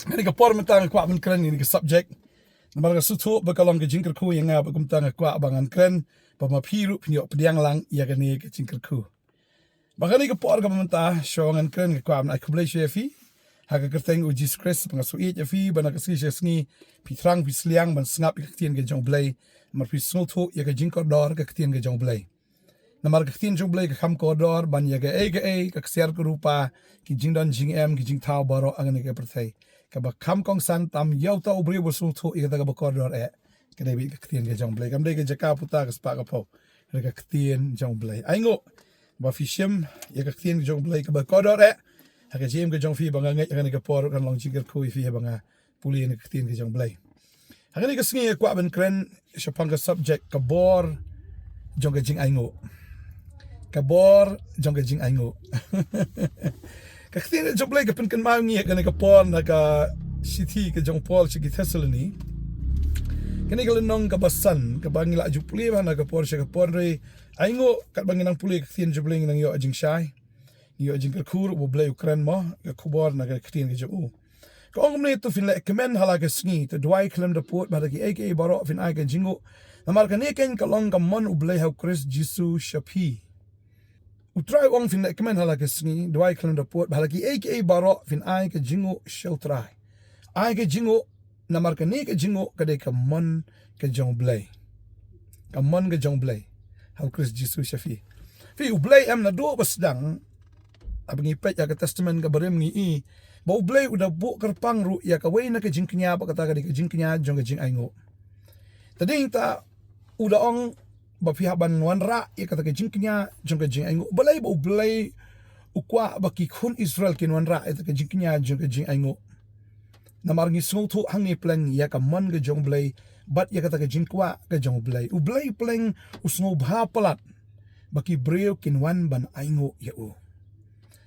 Ini ka por mentang kwa ben kren ini ka subject. Namar ka sutu bakalong ka jingker ku yang nga bagum tang kwa bangan kren pa mapiru pinyo pediang lang ya ka ni ka jingker ku. Bakani ka por ka mentah shongan kren ka kwa na kublai shefi. Haga kerteng uji skres pangasuit ya fi bana ka sngi pitrang pisliang ban snap ka tien ka jong blai mar pi sutu ya ka jingker dor ka tien ka jong blai. Namar ka tien jong blai ka kham ko dor ban ya ka ka kser ka rupa ki jingdan jingem ki jing thao baro angani ka perthai. Kaba kam kong san tam yau ta ubri busul tu ika taga bakordor ka debi ka ktien ka jong blai kam de ka jaka puta ka spa ka po ka ktien jong blai ainguh ba fishim ya ka ktien jong blai ka bakordor ha ka jem ka jong fi banga ngai ka por kan long jigar khu fi banga puli ka ktien ka jong blai ha ka sngi kwa ben kren shapang ka subject ka bor jong ka jing ainguh ka bor jong ka jing ainguh Kaktin jong blai ka pen kan mau ngi ka por na ka city ka jong pol chi Thessalony. Kani ka lenong ka basan ka bangi la jupli ba na ka por ka por re aingo kat bangi nang puli kaktin jong blai nang yo ajing shai. Yo ajing ka kur bo blai Ukraine mo ka khubor na ka kaktin ka jong. Ka ong ne to fin la kemen hala ka sngi to dwai klem de port ba ki aka baro fin ai ka jingo. Na mar ka ne ken ka long ka mon u blai ha Chris Jisu shapi. Utrai ong fin na kemen hala ka sngi dwai klem de port ba ki aka baro fin ai ka jingo shel trai. Ai ka jingo na mar ka ne ka jingo ka de ka mon ka jong blai. Ka mon ka jong blai. Ha Chris Jisu shafi. Fi u blai am na do basdang abangi pet ya ka testament ka barem ngi i ba u blai udah bu kerpang ru ya ka wei na ka jing knya ba kata ka de ka jing knya jong ka jing aingo. Tading ta udah ong ba pihak ban wan ra ya kata ka jing knya jong ka jing aingo balai ba u blai ukwa ba ki khun Israel kin wan ra ya ka jing knya jong ka jing aingo. Namar ngi sung thu hangi pleng ya ka mon ka jong blai bat ya kata ka jing kwa ka jong blai u blai pleng u sngo bha palat baki breu kin wan ban aingo ya u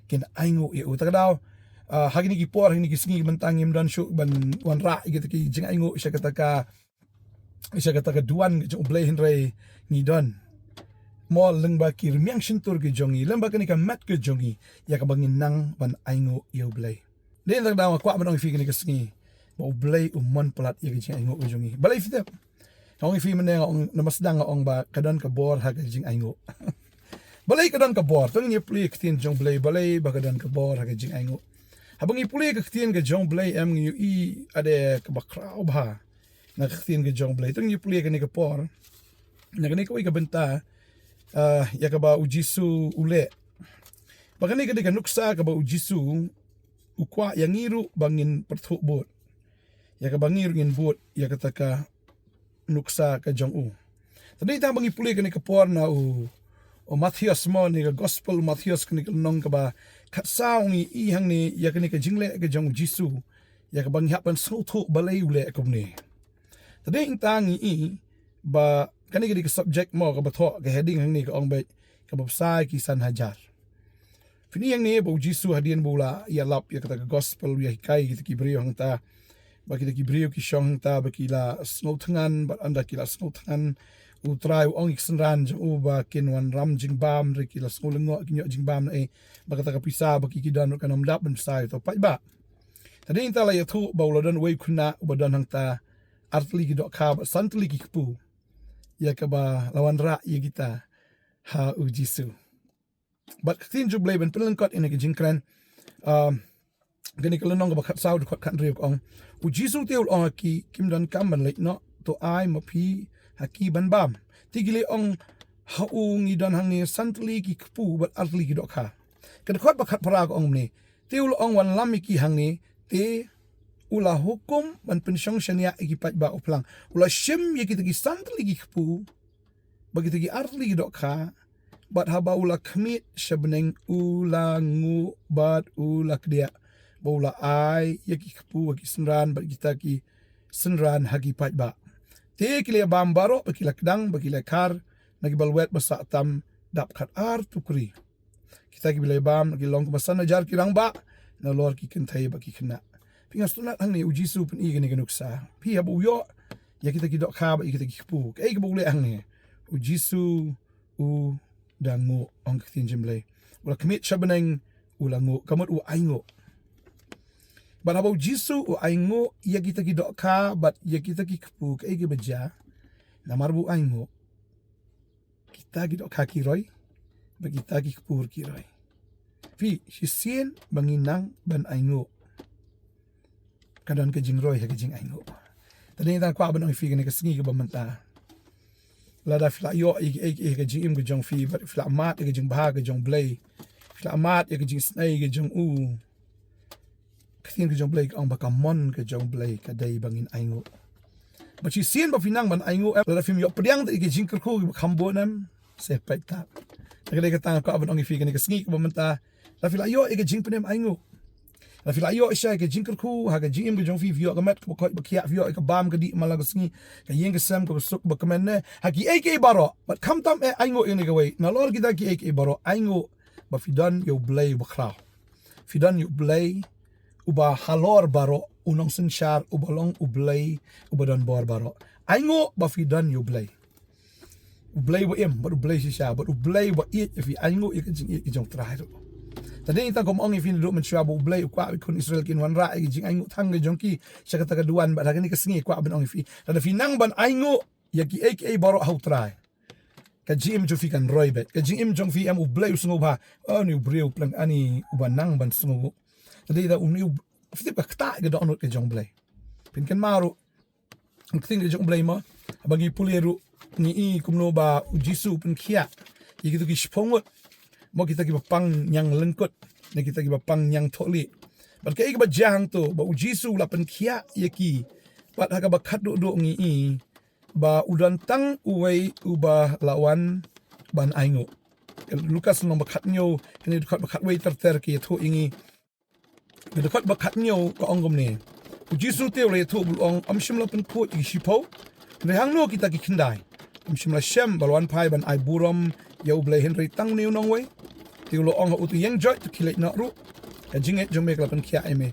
kin aingo ya u takadaw hagi ni ki por hagi ni ki sngi mentang im dan shu ban wan ra ya kata ki jing aingo sya kata ka duan ka jong blai hin re ni don mo leng ba ki rmiang shintur ki jongi leng ba ka ni ka mat ka jongi ya ka bangin nang ban aingo ya blai den tak daw kwa banong fi ni ka sngi bo blai mon palat ya ka jing aingo ka jongi balai fi tep ong fi men ong namasdang ong ba kadan ka bor ha ka jing aingo balai kadan ka bor tang ni pli ktin jong blai balai ba kadan ka bor ha ka jing aingo habang i pli ka ktin ka jong blai am ngi i ade ka ba krau ba na ktin ka jong blai tang ni pli ka ni ka por na ka ni ko ka benta ya ka ba ujisu ule bagani ka di ka nuksa ka ba ujisu ukwa yang ngiru bangin perthuk bot ya ka bangir ngin bot ya ka taka nuksa ka jong u tadi ta bangi puli ka ni ka por na o Matthias mo ni ka gospel Matthias ka ni ka nong ka ba kat saung i hang ni ya ka ni ka jingle ka jong Jisu ya ka bangi hapan so thu balai ule ka ni tadi ta ngi i ba kani ka di ka subject mo ka ba tho ka heading hang ni ka ong ba ka ba sai ki san hajar Fini yang ni bau Jisu hadian bola ya lap ya kata gospel ya hikai kita ki brio hang ta ba kita ki brio ki shong ta ba kila snow tangan ba anda kila snow tangan utrai ong iksenran jo ba kin wan ram jing bam re kila snow lengo kinyo jing bam na ba kata ka pisa ba ki dan kan om dap ben sai to pa ba tadi inta la ya thu ba lo dan wei kuna ba dan hang ta artli ki dok ka ba santli ki pu ya ka ba lawan ra ya kita ha u Jisu but tin ju blai ben pelengkot ini ke jingkran gani kalau nong ba khat sau de khat riu ong u Jisu teul ong ki kim dan kam ban lek no to ai ma phi haki ban bam tigile ong ha u ngi dan hangi santli ki kpu bat artli ki dokha kan khot ba khat para ong ni teul ong wan lam ki hangi te ula hukum ban pensyong shania ki pat ba oplang ula shim ye ki santli ki kpu bagi tigi artli ki dokha bat haba ula kmit shabneng ula ngu bat ula kdia ula ai yaki kpu ki senran bat kita ki senran hagi pat ba te kile bam baro baki lakdang baki lekar nagi balwet basa tam dap khat ar tukri kita ki bile bam nagi long masan jar kirang ba na lor ki kentai baki kena pingas tunat hang ni ujisu pen i gani ganuksa pi habu yo ya kita ki dok kha ba kita ki kpu ke ke bule hang ni ujisu u dangu ong ktin jimle ula kmit shabneng ula ngu kamut u aingo But habau jisu o ainguh ia kita ki dok ka but ia kita ki kepu ke ke beja. Namar bu ainguh. Kita ki dok ka ki roi. Ba kita ki kepur ki roi. Fi sisien banginang ban ainguh. Kadon ke jingroi ke jing ainguh. Tadi ta kwa ban fi ke ne ke sengi ke bamanta. Lada fila yo ke jing im ke jong fi but fila mat ke jing bah ke jong blay. Fila mat ke jing snai ke jong u. Kthien ke jong blay ang bakamon ke jong blay ka dai bangin ainguh. But sisien ba finang ban ainguh lada fim yo pediang ke jing kerku ke khambon nam sepai ta. Kadai ka tang kwa ban fi ke ne ke sengi ke bamanta. La fila yo ke jing penem ainguh. La fila yo isya ke jingker ku ha ke jingim ke jong fi vio ke met ke ko kia vio ke bam ke di malang sengi ke yeng ke sam ke suk ba kemen ne ha ki ek baro but kam tam aingo ini ke wei na lor kita ki ek baro aingo ba fidan yo blay ba khrau fidan yo blay uba halor baro unong senchar ubalong ublay ubadan bor baro aingo ba fidan yo blay ba em ba blay shisha ba blay ba it if aingo ik jing ik jong trai tadi kita kom ong ifin duduk mencuba blay kwa ikun Israel kin wan ra jing ainguh thang ke jongki syaka ta duan ba ni ke sengi kwa ban ong ifi tadi finang ban ainguh ya ki ek baro hau trai ka jim jo fi kan roi bet ka jim jong fi am blay sungu ba ni breu plang ani ubanang ban sungu tadi da uni fi ba kta ke donut ke jong blay pin kan maru thing ke jong blay ma bagi puleru ni I kumno ba ujisu pun kia gitu ki spongot mau kita ki bapang yang lengkut ne kita ki bapang yang tholi bat ke ba jang tu ba ujisu la pen khia yaki bat ha ba khat do ngi I ba udan tang uwei uba lawan ban ainguh Lukas no ba khat nyo ne khat ba khat wei ter ki thu ingi ne khat ba khat nyo ko ongom ne ujisu te le thu bulong amshim la pen khu I shipo ne hang no kita ki khindai amshim la shem balwan pai ban ai buram yau blay henry tang niu nong wei tiulo ong ha utu yang joy to kilet na ru ka jinget jomek la pen kia eme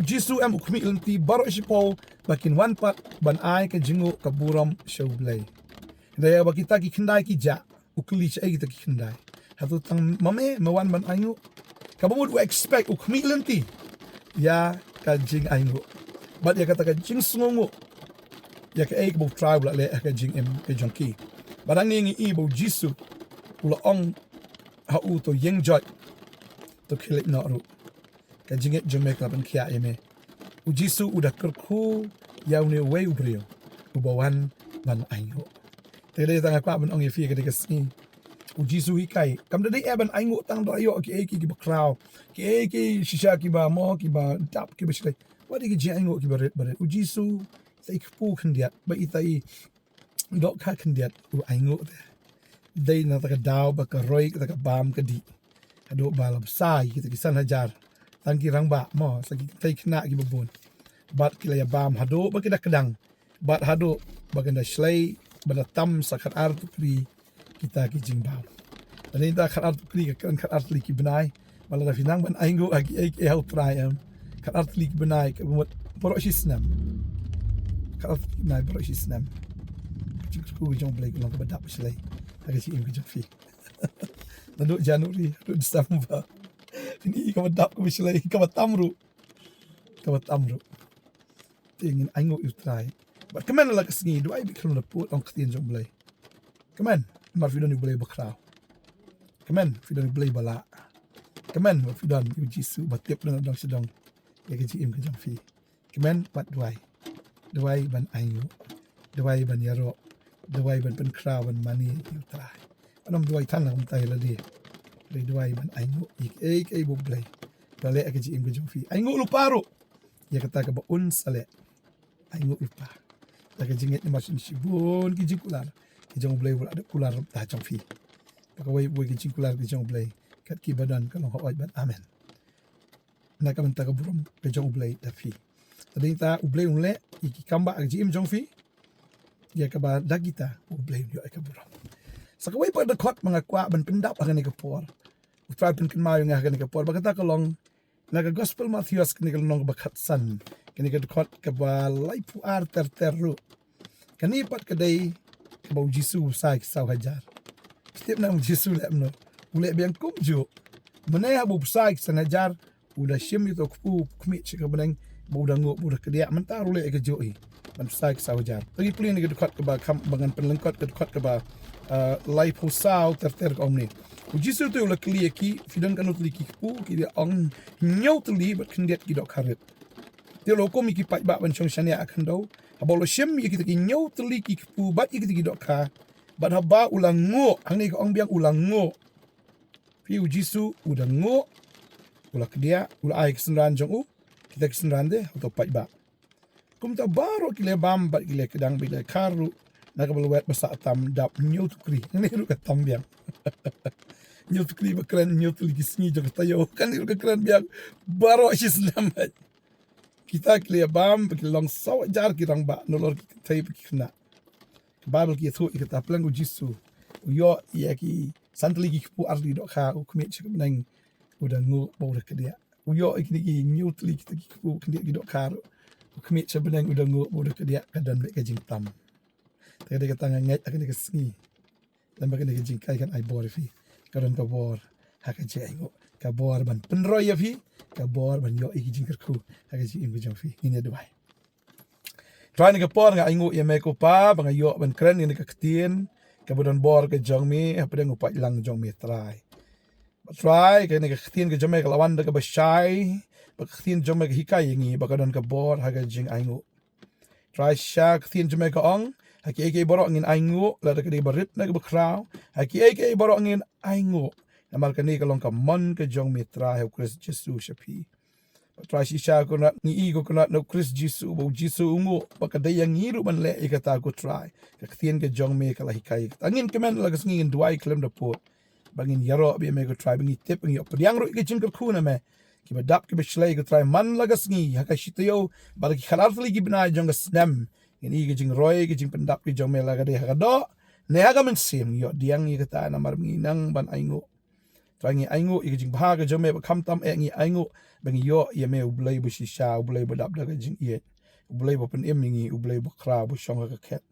jisu am ukmi lenti baro shipo bakin wan pat ban ai ka jingu ka buram show blay daya ba kita ki khindai ki ja ukli cha kita ki khindai hatu tang mame mawan ban ainguh ka bamud expect ukmi lenti ya ka jing ainguh bat ya kata ka jing sungu ya ka ek bo tribe la le ka jing em ke jonki barang ni I bo jisu ula ong ha u to yeng joy to kilit na ru ka jinget jomek la ban kia eme u jisu udah kerku yau ne wei ubrio ubawan ban ainguh tele tang kwa ban ong ye fi ke ke sni u jisu hikai kam de e ban ainguh tang do yo ki ki bakrau ki shisha ki ba mo ki ba tap ki bisle wadi ki ji ainguh ki baret u jisu sai pu khndiat ba itai dok kha khndiat u ainguh day na taka daw ba ka roy taka bam ka di ado balam sai kita kisan hajar tangki rang ba mo sagi tay kna ki babon bat kila ya bam hado ba kita kedang bat hado ba kanda shlay ba tam sakat art pri kita ki jing bam dan ta khat art pri ka kan khat art li ki benai bala da finang ban ainguh agi ai hau try am khat art li ki benai ka bot poro shisnam khat art nai poro shisnam ku jong blay ko lang ba dap shlay agak si impi jafi. Lalu Januari, lalu Desember. Ini kamu dap kamu silai kamu tamru. Tingin ainguh you try. But kemen lah kesini, dua ibu kalau leput orang ketien jom belai. Kemen, mar fidan you belai bakrau. Kemen, fidan you belai bala. Kemen, mar fidan you jisu batip dengan orang sedang. Ya keji im ke jafi. Kemen pat duai ban ainguh, duai ban yarok. Duai ban pen kraw ban mani you try. Anam duai tan lang tai la dia. Duai ban ainguh ik bo blay. Bale ke ji im ke jofi. Ainguh lupa ru. Ya kata ke ba un sale. Ainguh lupa. Ta ke jinget ni masin sibun ki jikular. Ki jong blay wala ada kular ta jong fi. Ta ke wai ki jikular ki jong blay. Kat ki badan kalau hawai ban amen. Na ka ta ke burum ke jong blay ta fi. Tadi ta ublay unle iki kamba ke ji im jong fi. Ya kaba dagita ublay yo ka buram. Sakaway pa dekot mga kwa ban pendap akan ni kapor. Utray pen kenmayo nga akan ni kapor. Bagata kalong naga gospel Matthews kini kalong bakatsan. Kini ka dekot kaba laipu terteru. Kani pat kadai kaba ujisu sai kisau hajar. Setiap na ujisu lep no. Ule biang kumju. Menaya bu sai kisan hajar udah shim itu ku kmit cik benang budak ngok budak kedia mentar oleh ke joi man sai ke sawajar lagi pelin ke dekat ke ba bangan penlengkot ke dekat ke ba lai pusau ter omni uji su tu la kli ki fidan kanut liki ku ki dia ong nyau tli bat kendiat ki dok karet dia loko mi ki pai ba ban chong shania akan do abolo shim mi ki nyau tli ki pu bat ki dok ka bat haba ulang ngok hang ni ko ong biang ulang ngok fi uji su udah ngok ulah kedia ulah ai kesenran jong kita kesenran deh atau pai ba kum ta baro kile bambat kile kedang bila karu nak beluat masa tam dap nyau tukri ni ru katam biang nyau tukri bakran nyau tuligi sni jong tayo kan ru keren biang baro selamat kita kile bam kile long saw jar kirang ba nolor tai kena babel ki thu ikata plang ujisu yo ya ki santli ki pu ardi dok kha ukmit chik benang udah nguk bau dah kedia uyo ikni ki nyutli kita ki ku kedia ki dok kar ukmit chik benang udah nguk bau dah kedia kadan bek kajing tam tadi kata ngat akan ke sengi dan bagan ke jingkai kan ai bor fi kadan ka bor ha ka je nguk ka bor ban penroy ya fi ka bor ban yo iki jingker ku ha ka ji im jong fi ini dua try ni ka por nga nguk ya me ko pa bang yo ban kren ni ka ktien kemudian bor ke jong mi apa dia ngupai lang jong mi try ke ni ke ktien ke jong mi ke lawan de ke bashai ba ktien jong mi ke hikai ngi ba kadon ke bor ha ke jing ainguh try sha ktien jong mi ke ong ha ke borok ngin ainguh la de ke barit na ke bakrau ha ke borok ngin ainguh namal ke ni ke long ke mon ke jong mi try Chris Jesu shapi try sha ko na ni ko na no Chris Jesu bo Jesu ungu ba ka de yang ngiru ban le ikata ko try ke ktien ke jong mi ke la hikai angin kemen la ke ngin duai klem de pot bangin yaro bi me ko try bangi tip ngi op yang ro ke jing ko kuna me ki ba dap ki be shlai ko try man la gas ngi ha ka shityo ba ki khalar tli ki bina jong snam ini ke jingroi ke jing pendap ki jong me la ga de ha do ne ha ga men sim yo diang ngi kata na mar ngi nang ban ainguh try ngi ainguh ke jing ba ga jong me ba kham tam e ngi ainguh bangi yo ye me ublai bu shisha ublai bu dap da ga jing ye ublai bu pen em ngi ublai bu kra bu shong ga ket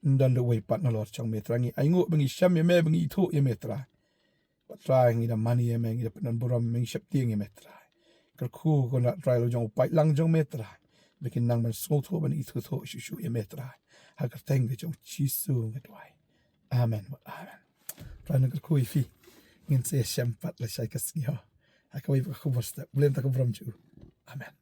ndan de wei pat na lor chong me trangi ainguh bangi sham ye me bangi thu ye me tra try ngi da mani ye me ngi da pen boram me shap ti ngi me tra kar khu ko na try lo jong pai lang jong me tra bikin nang ban smol thu ban i thu shu ye me tra ha kar teng ge jong chi su ngi twai amen try na kar khu i fi ngin se sham pat la shai kas ngi ha ha ka wei khubor sta blem ta ko boram chu amen